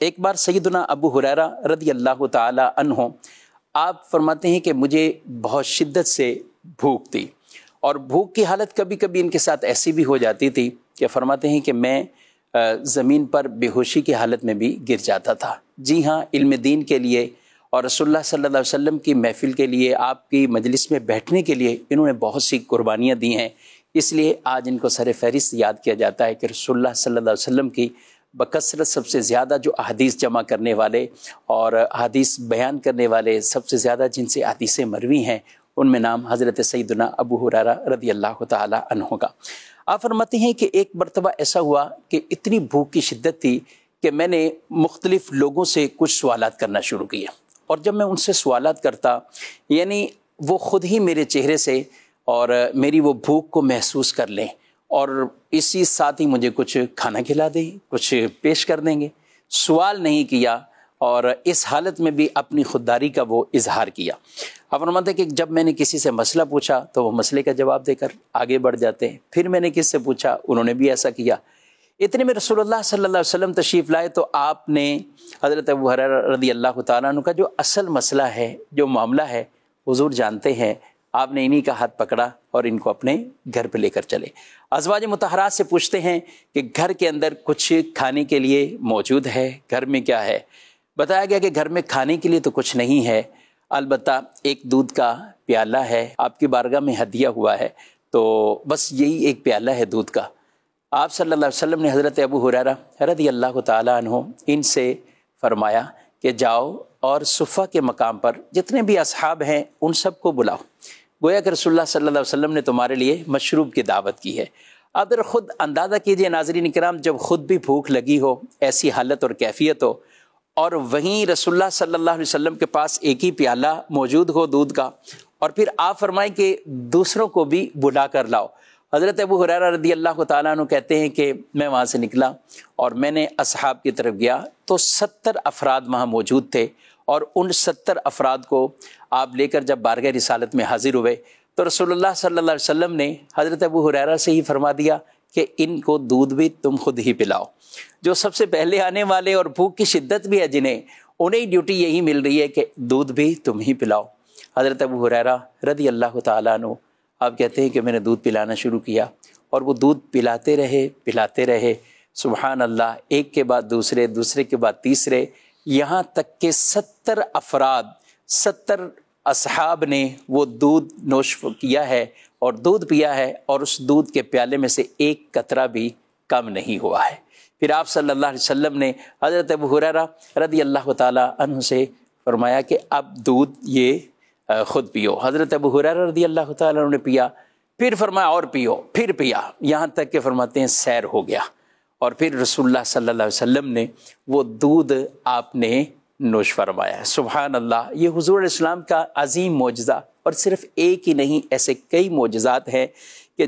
ایک بار سیدنا ابو ہریرہ رضی اللہ تعالی عنہ آپ فرماتے ہیں کہ مجھے بہت شدت سے بھوک تھی، اور بھوک کی حالت کبھی کبھی ان کے ساتھ ایسی بھی ہو جاتی تھی کہ فرماتے ہیں کہ میں زمین پر بے ہوشی کی حالت میں بھی گر جاتا تھا۔ جی ہاں، علم دین کے لیے اور رسول اللہ صلی اللہ علیہ وسلم کی محفل کے لیے، آپ کی مجلس میں بیٹھنے کے لیے انہوں نے بہت سی قربانیاں دی ہیں۔ اس لیے آج ان کو سر فہرست یاد کیا جاتا ہے کہ رسول اللہ صلی اللہ علیہ وسلم کی بکثرت سب سے زیادہ جو احادیث جمع کرنے والے اور احادیث بیان کرنے والے، سب سے زیادہ جن سے احادیث مروی ہیں، ان میں نام حضرت سیدنا ابو ہریرہ رضی اللہ تعالی عنہ کا۔ آپ فرماتے ہیں کہ ایک مرتبہ ایسا ہوا کہ اتنی بھوک کی شدت تھی کہ میں نے مختلف لوگوں سے کچھ سوالات کرنا شروع کیے، اور جب میں ان سے سوالات کرتا یعنی وہ خود ہی میرے چہرے سے اور میری وہ بھوک کو محسوس کر لیں، اور اسی ساتھ ہی مجھے کچھ کھانا کھلا دیں، کچھ پیش کر دیں گے۔ سوال نہیں کیا، اور اس حالت میں بھی اپنی خودداری کا وہ اظہار کیا۔ اب فرماتے ہیں کہ جب میں نے کسی سے مسئلہ پوچھا تو وہ مسئلے کا جواب دے کر آگے بڑھ جاتے ہیں، پھر میں نے کس سے پوچھا، انہوں نے بھی ایسا کیا۔ اتنے میں رسول اللہ صلی اللہ علیہ وسلم تشریف لائے تو آپ نے حضرت ابو ہریرہ رضی اللہ تعالیٰ عنہ کا جو اصل مسئلہ ہے، جو معاملہ ہے، حضور جانتے ہیں۔ آپ نے انہی کا ہاتھ پکڑا اور ان کو اپنے گھر پہ لے کر چلے۔ ازواج مطہرات سے پوچھتے ہیں کہ گھر کے اندر کچھ کھانے کے لیے موجود ہے؟ گھر میں کیا ہے؟ بتایا گیا کہ گھر میں کھانے کے لیے تو کچھ نہیں ہے، البتہ ایک دودھ کا پیالہ ہے، آپ کی بارگاہ میں ہدیہ ہوا ہے، تو بس یہی ایک پیالہ ہے دودھ کا۔ آپ صلی اللہ علیہ وسلم نے حضرت ابو ہریرہ رضی اللہ تعالیٰ عنہ ان سے فرمایا کہ جاؤ اور صفہ کے مقام پر جتنے بھی اصحاب ہیں ان سب کو بلاؤ، گویا کہ رسول اللہ صلی اللہ علیہ وسلم نے تمہارے لیے مشروب کی دعوت کی ہے۔ اب ذرا خود اندازہ کیجئے ناظرین کرام، جب خود بھی بھوک لگی ہو، ایسی حالت اور کیفیت ہو، اور وہیں رسول اللہ صلی اللہ علیہ وسلم کے پاس ایک ہی پیالہ موجود ہو دودھ کا، اور پھر آپ فرمائیں کہ دوسروں کو بھی بلا کر لاؤ۔ حضرت ابو ہریرہ رضی اللہ تعالیٰ عنہ کہتے ہیں کہ میں وہاں سے نکلا اور میں نے اصحاب کی طرف گیا تو 70 افراد وہاں موجود تھے، اور ان 70 افراد کو آپ لے کر جب بارگاہ رسالت میں حاضر ہوئے تو رسول اللہ صلی اللہ علیہ وسلم نے حضرت ابو ہریرہ سے ہی فرما دیا کہ ان کو دودھ بھی تم خود ہی پلاؤ۔ جو سب سے پہلے آنے والے اور بھوک کی شدت بھی ہے جنہیں، انہیں ڈیوٹی یہی مل رہی ہے کہ دودھ بھی تم ہی پلاؤ۔ حضرت ابو ہریرہ رضی اللہ تعالیٰ عنہ آپ کہتے ہیں کہ میں نے دودھ پلانا شروع کیا، اور وہ دودھ پلاتے رہے، سبحان اللہ، ایک کے بعد دوسرے، دوسرے کے بعد تیسرے، یہاں تک کہ 70 افراد، 70 اصحاب نے وہ دودھ نوش کیا ہے اور دودھ پیا ہے، اور اس دودھ کے پیالے میں سے ایک قطرہ بھی کم نہیں ہوا ہے۔ پھر آپ صلی اللہ علیہ وسلم نے حضرت ابو ہریرہ رضی اللہ تعالیٰ عنہ سے فرمایا کہ اب دودھ یہ خود پیو۔ حضرت ابو ہریرہ رضی اللہ تعالیٰ عنہ نے پیا، پھر فرمایا اور پیو، پھر پیا، یہاں تک کہ فرماتے ہیں سیر ہو گیا، اور پھر رسول اللہ صلی اللہ علیہ وسلم نے وہ دودھ آپ نے نوش فرمایا ہے۔ سبحان اللہ، یہ حضور علیہ السلام کا عظیم معجزہ، اور صرف ایک ہی نہیں، ایسے کئی معجزات ہیں کہ